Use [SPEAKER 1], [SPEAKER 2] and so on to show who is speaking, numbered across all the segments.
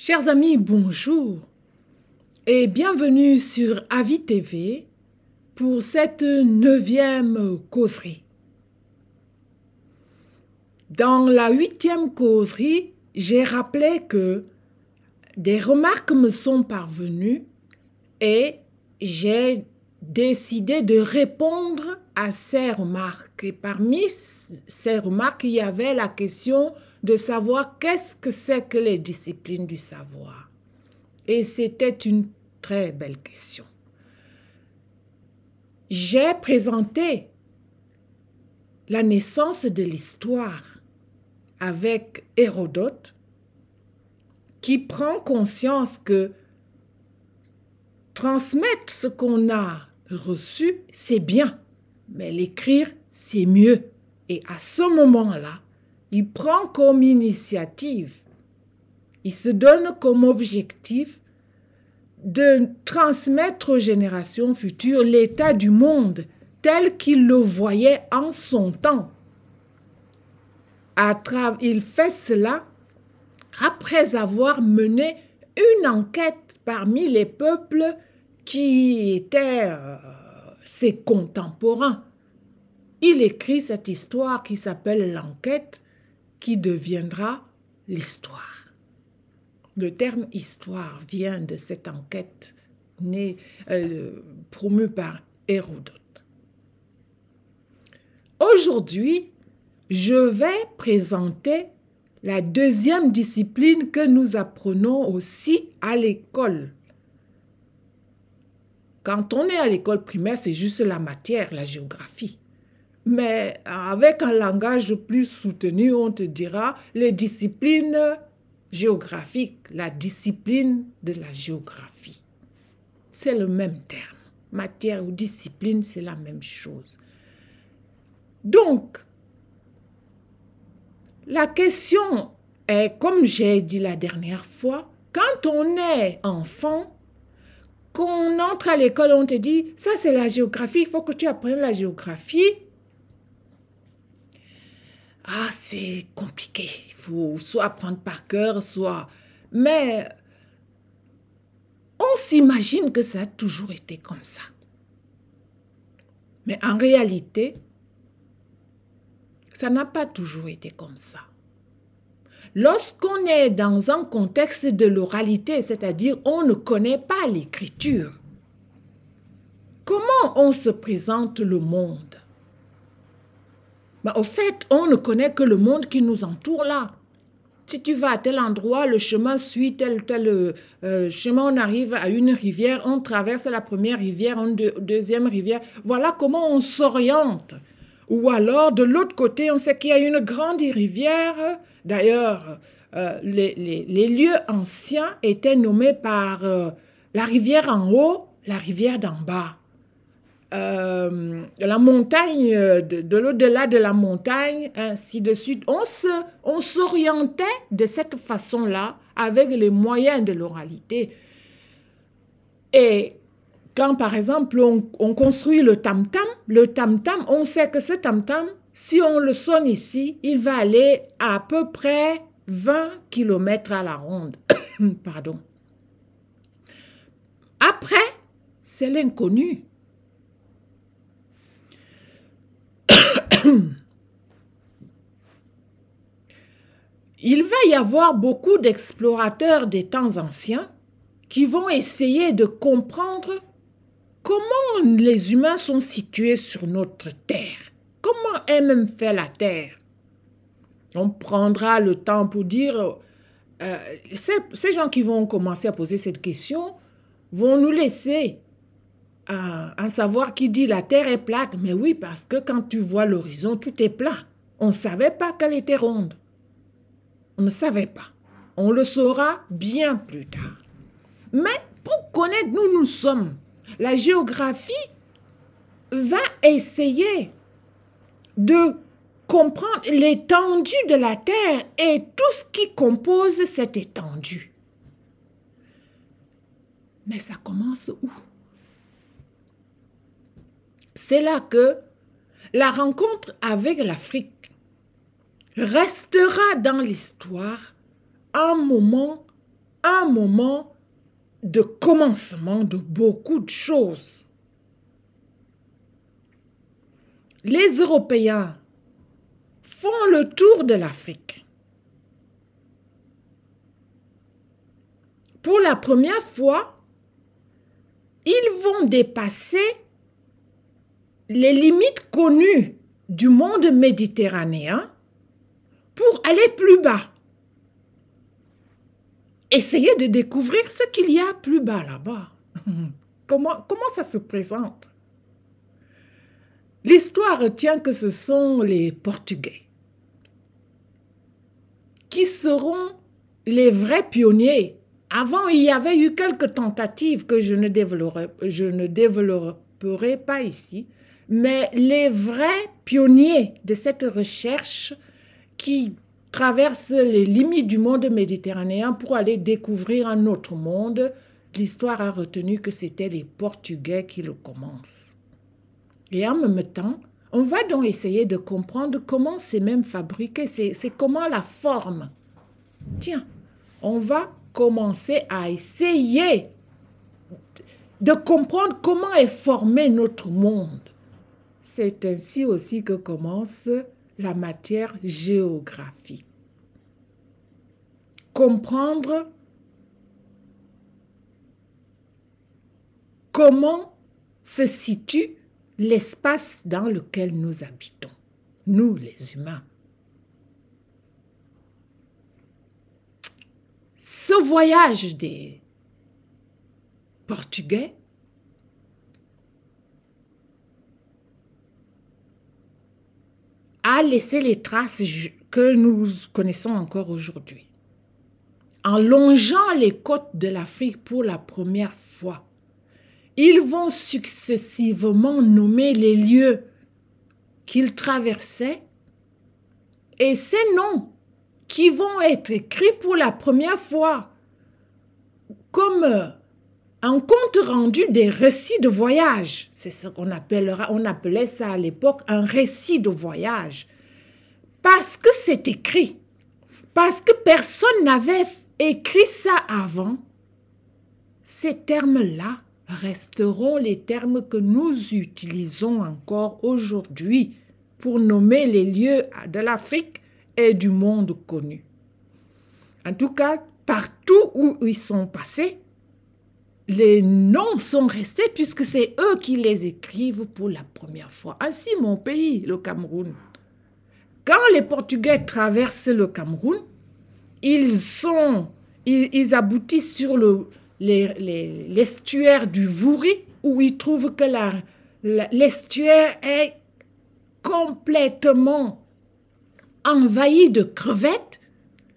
[SPEAKER 1] Chers amis, bonjour et bienvenue sur Avis TV pour cette 9e causerie. Dans la 8e causerie, j'ai rappelé que des remarques me sont parvenues et j'ai décidé de répondre à ces remarques. Et parmi ces remarques, il y avait la question de savoir qu'est-ce que c'est que les disciplines du savoir. Et c'était une très belle question. J'ai présenté la naissance de l'histoire avec Hérodote, qui prend conscience que transmettre ce qu'on a reçu, c'est bien, mais l'écrire, c'est mieux. Et à ce moment-là, il prend comme initiative, il se donne comme objectif de transmettre aux générations futures l'état du monde tel qu'il le voyait en son temps. Il fait cela après avoir mené une enquête parmi les peuples qui étaient ses contemporains. Il écrit cette histoire qui s'appelle l'enquête, qui deviendra l'histoire. Le terme histoire vient de cette enquête promue par Hérodote. Aujourd'hui, je vais présenter la 2e discipline que nous apprenons aussi à l'école. Quand on est à l'école primaire, c'est juste la matière, la géographie. Mais avec un langage plus soutenu, on te dira les disciplines géographiques, la discipline de la géographie. C'est le même terme. Matière ou discipline, c'est la même chose. Donc, la question est, comme j'ai dit la dernière fois, quand on est enfant, qu'on entre à l'école, on te dit, ça c'est la géographie, il faut que tu apprennes la géographie. Ah, c'est compliqué, il faut soit apprendre par cœur, soit... Mais on s'imagine que ça a toujours été comme ça. Mais en réalité, ça n'a pas toujours été comme ça. Lorsqu'on est dans un contexte de l'oralité, c'est-à-dire on ne connaît pas l'écriture, comment on se présente le monde? Au fait, on ne connaît que le monde qui nous entoure là. Si tu vas à tel endroit, le chemin suit tel chemin, on arrive à une rivière, on traverse la première rivière, une deuxième rivière. Voilà comment on s'oriente. Ou alors, de l'autre côté, on sait qu'il y a une grande rivière. D'ailleurs, les lieux anciens étaient nommés par la rivière en haut, la rivière d'en bas. La montagne, de l'au-delà de la montagne, ainsi de suite. On s'orientait de cette façon-là avec les moyens de l'oralité. Et quand, par exemple, on construit le tam-tam, on sait que ce tam-tam, si on le sonne ici, il va aller à peu près 20 km à la ronde. Pardon. Après, c'est l'inconnu. Il va y avoir beaucoup d'explorateurs des temps anciens qui vont essayer de comprendre comment les humains sont situés sur notre terre. Comment est même fait la terre? On prendra le temps pour dire... ces gens qui vont commencer à poser cette question vont nous laisser en savoir qui dit la terre est plate. Mais oui, parce que quand tu vois l'horizon, tout est plat. On ne savait pas qu'elle était ronde. On ne savait pas. On le saura bien plus tard. Mais pour connaître où nous sommes, la géographie va essayer de comprendre l'étendue de la Terre et tout ce qui compose cette étendue. Mais ça commence où? C'est là que la rencontre avec l'Afrique restera dans l'histoire un moment un moment de commencement de beaucoup de choses. Les Européens font le tour de l'Afrique. Pour la première fois, ils vont dépasser les limites connues du monde méditerranéen pour aller plus bas. Essayez de découvrir ce qu'il y a plus bas là-bas. Comment ça se présente? L'histoire retient que ce sont les Portugais qui seront les vrais pionniers. Avant, il y avait eu quelques tentatives que je ne développerai pas ici, mais les vrais pionniers de cette recherche qui traversent les limites du monde méditerranéen pour aller découvrir un autre monde, l'histoire a retenu que c'était les Portugais qui le commencent. Et en même temps, on va donc essayer de comprendre comment c'est même fabriqué, c'est comment la forme. Tiens, on va commencer à essayer de comprendre comment est formé notre monde. C'est ainsi aussi que commence la matière géographique. Comprendre comment se situe l'espace dans lequel nous habitons, nous les humains. Ce voyage des Portugais a laissé les traces que nous connaissons encore aujourd'hui. En longeant les côtes de l'Afrique pour la première fois, ils vont successivement nommer les lieux qu'ils traversaient et ces noms qui vont être écrits pour la première fois comme un compte rendu des récits de voyage. C'est ce qu'on appelait ça à l'époque un récit de voyage. Parce que c'est écrit, parce que personne n'avait écrit ça avant, ces termes-là resteront les termes que nous utilisons encore aujourd'hui pour nommer les lieux de l'Afrique et du monde connu. En tout cas, partout où ils sont passés, les noms sont restés puisque c'est eux qui les écrivent pour la première fois. Ainsi, mon pays, le Cameroun. Quand les Portugais traversent le Cameroun, ils aboutissent sur l'estuaire du Vouri où ils trouvent que l'estuaire est complètement envahi de crevettes,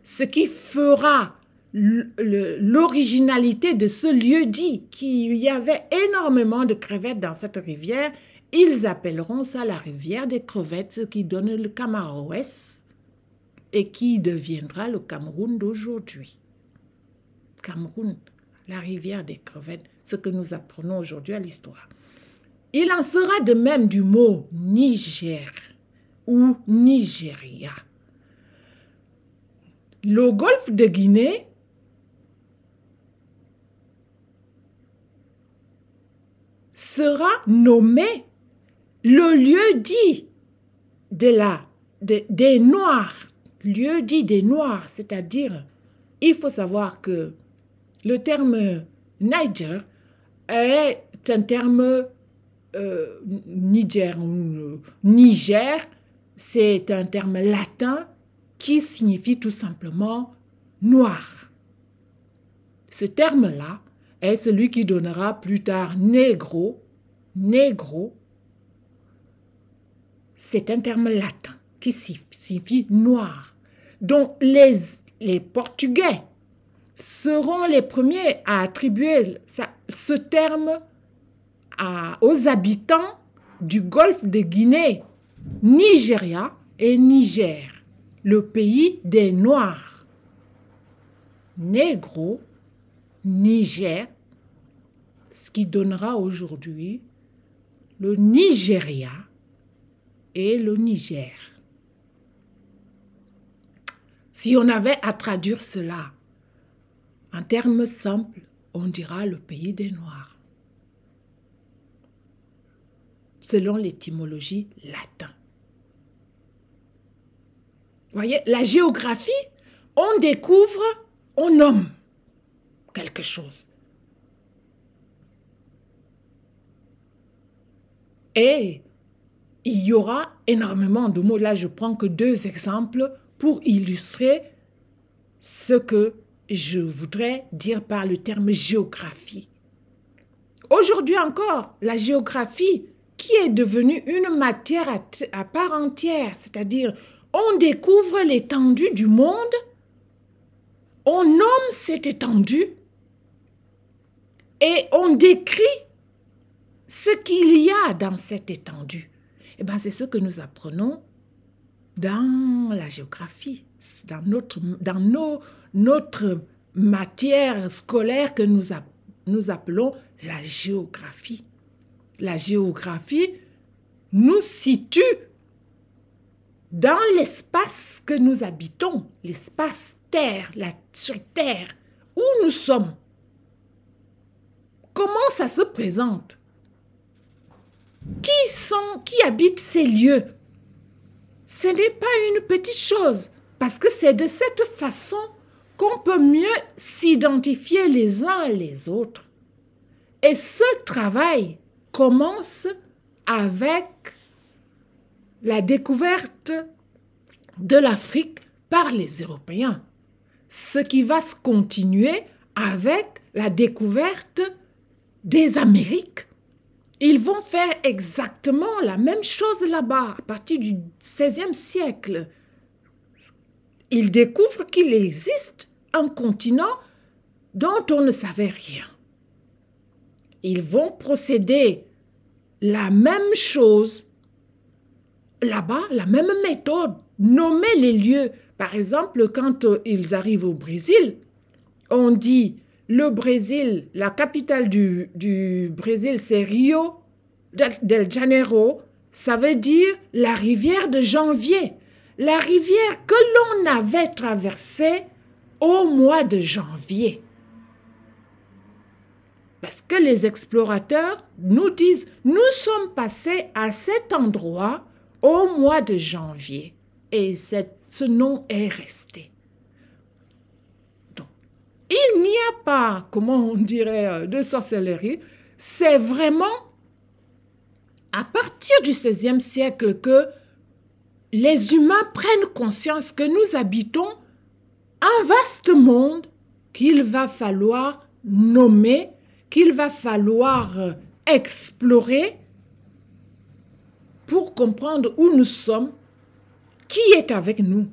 [SPEAKER 1] ce qui fera l'originalité de ce lieu-dit, qu'il y avait énormément de crevettes dans cette rivière. Ils appelleront ça la rivière des crevettes, ce qui donne le Camaroès et qui deviendra le Cameroun d'aujourd'hui. Cameroun, la rivière des crevettes, ce que nous apprenons aujourd'hui à l'histoire. Il en sera de même du mot Niger ou Nigeria. Le golfe de Guinée sera nommé le lieu dit des Noirs, lieu dit des Noirs, c'est-à-dire, il faut savoir que le terme Niger est un terme Niger, c'est un terme latin qui signifie tout simplement noir. Ce terme-là est celui qui donnera plus tard négro. Négro, c'est un terme latin qui signifie noir. Donc les Portugais seront les premiers à attribuer ce terme aux habitants du golfe de Guinée, Nigeria et Niger, le pays des Noirs. Négro, Niger, ce qui donnera aujourd'hui le Nigeria et le Niger. Si on avait à traduire cela En termes simples, on dira le pays des Noirs, selon l'étymologie latine. Vous voyez, la géographie, on découvre, on nomme quelque chose. Et il y aura énormément de mots. Là, je prends que 2 exemples pour illustrer ce que je voudrais dire par le terme géographie. Aujourd'hui encore, la géographie qui est devenue une matière à part entière, c'est-à-dire on découvre l'étendue du monde, on nomme cette étendue et on décrit ce qu'il y a dans cette étendue. Eh bien, c'est ce que nous apprenons dans la géographie, dans notre matière scolaire que nous appelons la géographie. La géographie nous situe dans l'espace que nous habitons, l'espace terre, sur terre, où nous sommes. Comment ça se présente? Qui habitent ces lieux? Ce n'est pas une petite chose, parce que c'est de cette façon qu'on peut mieux s'identifier les uns les autres. Et ce travail commence avec la découverte de l'Afrique par les Européens, ce qui va se continuer avec la découverte des Amériques. Ils vont faire exactement la même chose là-bas, à partir du XVIe siècle. Ils découvrent qu'il existe un continent dont on ne savait rien. Ils vont procéder la même chose là-bas, la même méthode, nommer les lieux. Par exemple, quand ils arrivent au Brésil, on dit le Brésil, la capitale du Brésil, c'est Rio de Janeiro. Ça veut dire la rivière de janvier. La rivière que l'on avait traversée au mois de janvier. Parce que les explorateurs nous disent, nous sommes passés à cet endroit au mois de janvier. Et ce nom est resté. Donc, il n'y a pas, comment on dirait, de sorcellerie. C'est vraiment à partir du XVIe siècle que les humains prennent conscience que nous habitons un vaste monde qu'il va falloir nommer, qu'il va falloir explorer pour comprendre où nous sommes, qui est avec nous.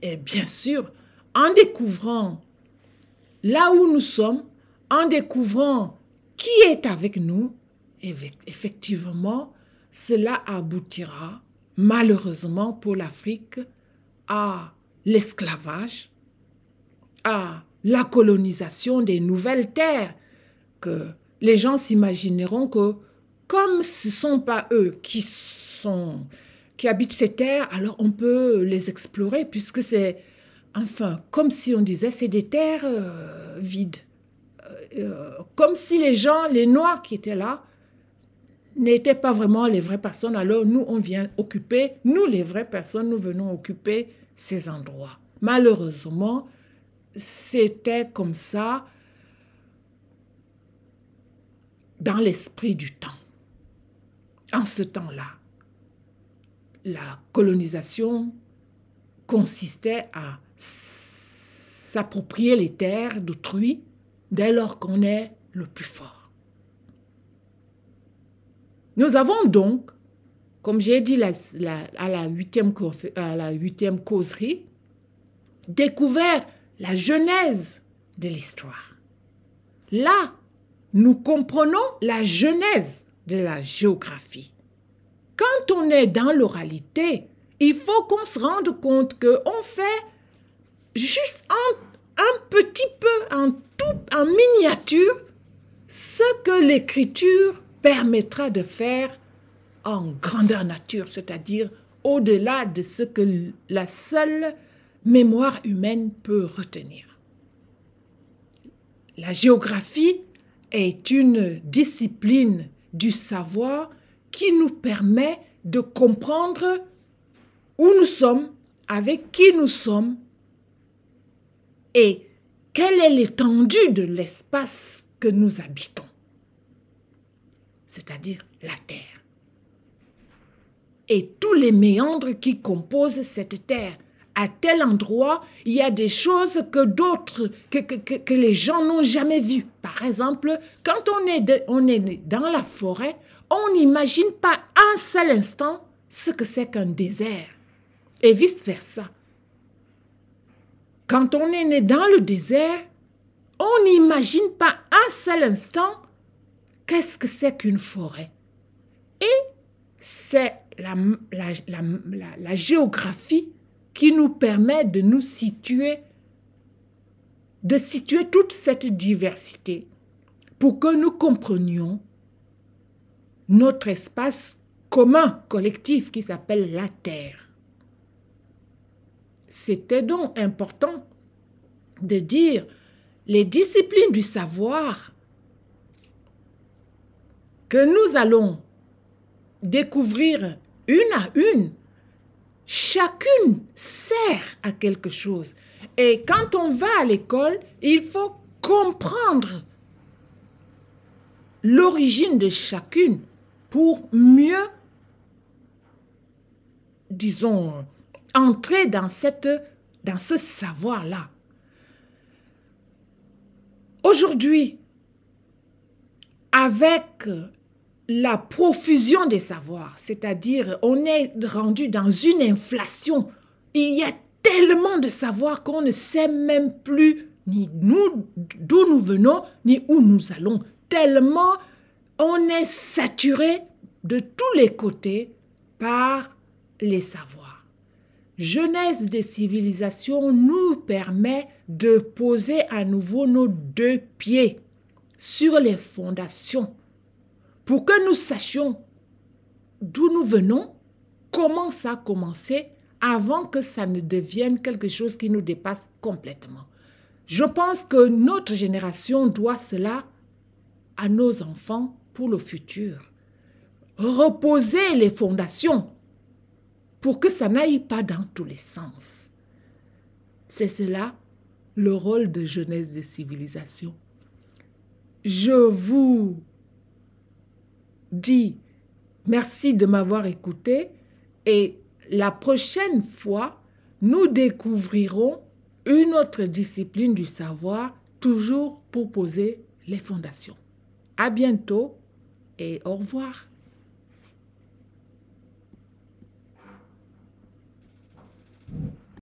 [SPEAKER 1] Et bien sûr, en découvrant là où nous sommes, en découvrant qui est avec nous, effectivement, cela aboutira malheureusement pour l'Afrique à l'esclavage, à la colonisation des nouvelles terres, que les gens s'imagineront que comme ce ne sont pas eux qui habitent ces terres, alors on peut les explorer puisque c'est, enfin, comme si on disait, c'est des terres vides. Comme si les Noirs qui étaient là, n'étaient pas vraiment les vraies personnes. Alors nous, on vient occuper, nous les vraies personnes, nous venons occuper ces endroits. Malheureusement, c'était comme ça dans l'esprit du temps. En ce temps-là, la colonisation consistait à s'approprier les terres d'autrui dès lors qu'on est le plus fort. Nous avons donc, comme j'ai dit à la huitième causerie, découvert la genèse de l'histoire. Là, nous comprenons la genèse de la géographie. Quand on est dans l'oralité, il faut qu'on se rende compte qu'on fait juste un petit peu, en miniature, ce que l'écriture permettra de faire en grandeur nature, c'est-à-dire au-delà de ce que la seule mémoire humaine peut retenir. La géographie est une discipline du savoir qui nous permet de comprendre où nous sommes, avec qui nous sommes et quelle est l'étendue de l'espace que nous habitons, c'est-à-dire la Terre. Et tous les méandres qui composent cette Terre. À tel endroit, il y a des choses que d'autres, que les gens n'ont jamais vues. Par exemple, quand on est dans la forêt, on n'imagine pas un seul instant ce que c'est qu'un désert. Et vice-versa. Quand on est né dans le désert, on n'imagine pas un seul instant qu'est-ce que c'est qu'une forêt. Et c'est la géographie qui nous permet de nous situer, de situer toute cette diversité pour que nous comprenions notre espace commun, collectif, qui s'appelle la Terre. C'était donc important de dire les disciplines du savoir que nous allons découvrir une à une. Chacune sert à quelque chose. Et quand on va à l'école, il faut comprendre l'origine de chacune pour mieux, disons, entrer dans ce savoir-là. Aujourd'hui, avec la profusion des savoirs, c'est-à-dire on est rendu dans une inflation. Il y a tellement de savoirs qu'on ne sait même plus ni nous d'où nous venons, ni où nous allons. Tellement on est saturé de tous les côtés par les savoirs. Genèse des civilisations nous permet de poser à nouveau nos deux pieds sur les fondations pour que nous sachions d'où nous venons, comment ça a commencé, avant que ça ne devienne quelque chose qui nous dépasse complètement. Je pense que notre génération doit cela à nos enfants pour le futur. Reposer les fondations pour que ça n'aille pas dans tous les sens. C'est cela le rôle de Genèse des civilisations. Je vous dis merci de m'avoir écouté et la prochaine fois, nous découvrirons une autre discipline du savoir, toujours pour poser les fondations. À bientôt et au revoir.